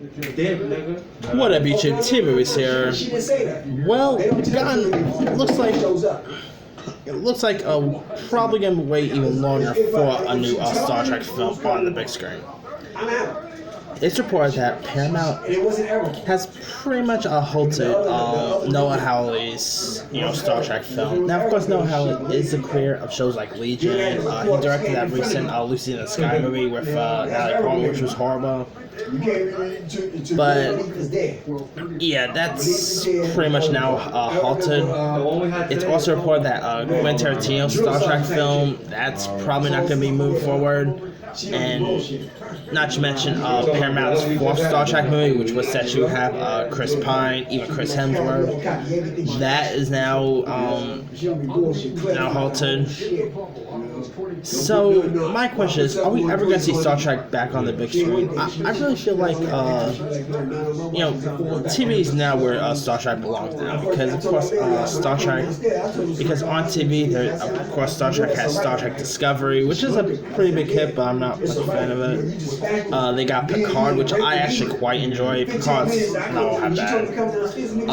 What up, YouTube? T-Movies here. Well, it looks like probably gonna wait even longer for a new Star Trek film on the big screen. It's reported that Paramount has pretty much halted Noah Hawley's Star Trek film. Now, of course, Noah Hawley is the creator of shows like Legion. He directed that recent Lucy in the Sky movie with Natalie Portman, which was horrible. But yeah, that's pretty much now halted. It's also reported that Quentin Tarantino's Star Trek film, that's probably not going to be moved forward. And not to mention Paramount's fourth Star Trek movie, which was set to have Chris Pine, even Chris Hemsworth, that is now halted. So my question is, are we ever going to see Star Trek back on the big screen? I really feel like TV is now where Star Trek belongs now, because of course because on TV of course Star Trek has Star Trek Discovery, which is a pretty big hit, but I'm not much a fan of it. They got Picard, which I actually quite enjoy. Picard's not that bad.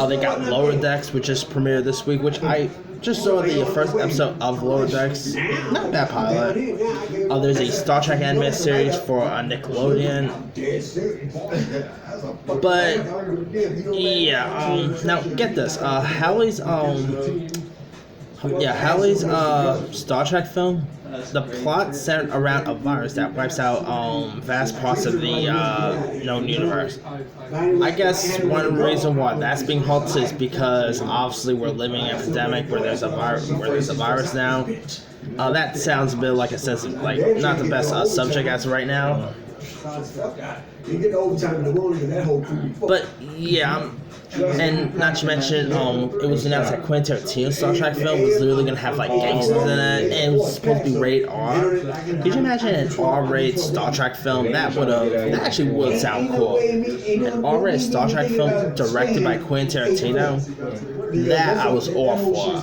They got Lower Decks, which just premiered this week, which I just saw the first episode of Lower Decks. Not bad pilot. There's a Star Trek animated series for Nickelodeon. But yeah, now get this. Halley's Star Trek film. The plot centered around a virus that wipes out vast parts of the known universe. I guess one reason why that's being halted is because obviously we're living in an epidemic where there's a virus now. That sounds a bit like a sensitive, not the best subject as of right now. But yeah, and not to mention, it was announced that Quentin Tarantino's Star Trek film was literally going to have gangsters in it, and it was supposed to be rated R. Could you imagine an R-rated Star Trek film? That actually would sound cool. An R-rated Star Trek film directed by Quentin Tarantino, that I was all for.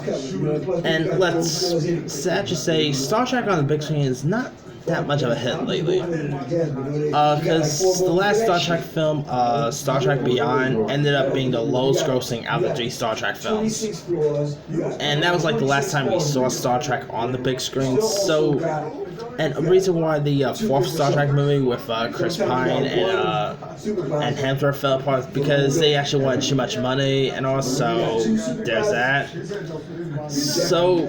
And sad to say, Star Trek on the big screen is not that much of a hit lately, because the last Star Trek film, Star Trek Beyond, ended up being the lowest grossing out of the 3 Star Trek films, and that was the last time we saw Star Trek on the big screen. So, and a reason why the 4th Star Trek movie with Chris Pine and Hemsworth fell apart is because they actually wanted too much money, and also there's that. So,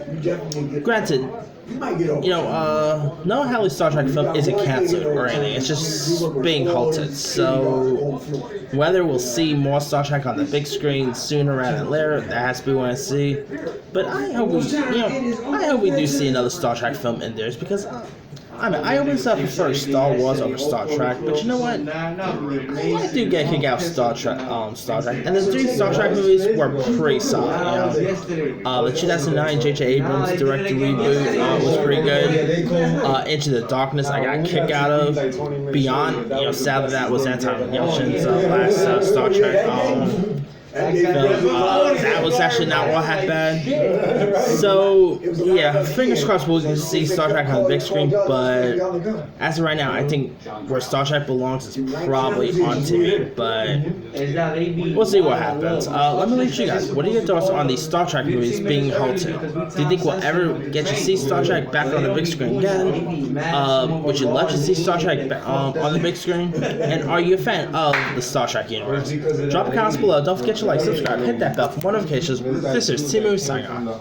granted, Noah Hawley's Star Trek film isn't cancelled or anything, it's just being halted. So whether we'll see more Star Trek on the big screen sooner rather than later, that has to be what I see. But I hope we do see another Star Trek film in there, because I always prefer Star Wars over Star Trek, but you know what? I do get a kick out of Star Trek, and the 3 Star Trek movies were pretty solid. The 2009 J.J. Abrams directed reboot was pretty good. Into the Darkness, I got a kick out of. Beyond, sadly that was Anton Yelchin's last Star Trek film. That was actually not all that bad. So yeah, fingers crossed we'll get to see Star Trek on the big screen, but as of right now, I think where Star Trek belongs is probably on TV, but we'll see what happens. Let me leave you guys. What are your thoughts on these Star Trek movies being halted? Do you think we'll ever get to see Star Trek back on the big screen again? Would you love to see Star Trek on the big screen? And are you a fan of the Star Trek universe? Drop a comment below. Don't forget to like, subscribe, hit that bell for more notifications. This is T-Movies signing off.